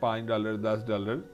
$5 $10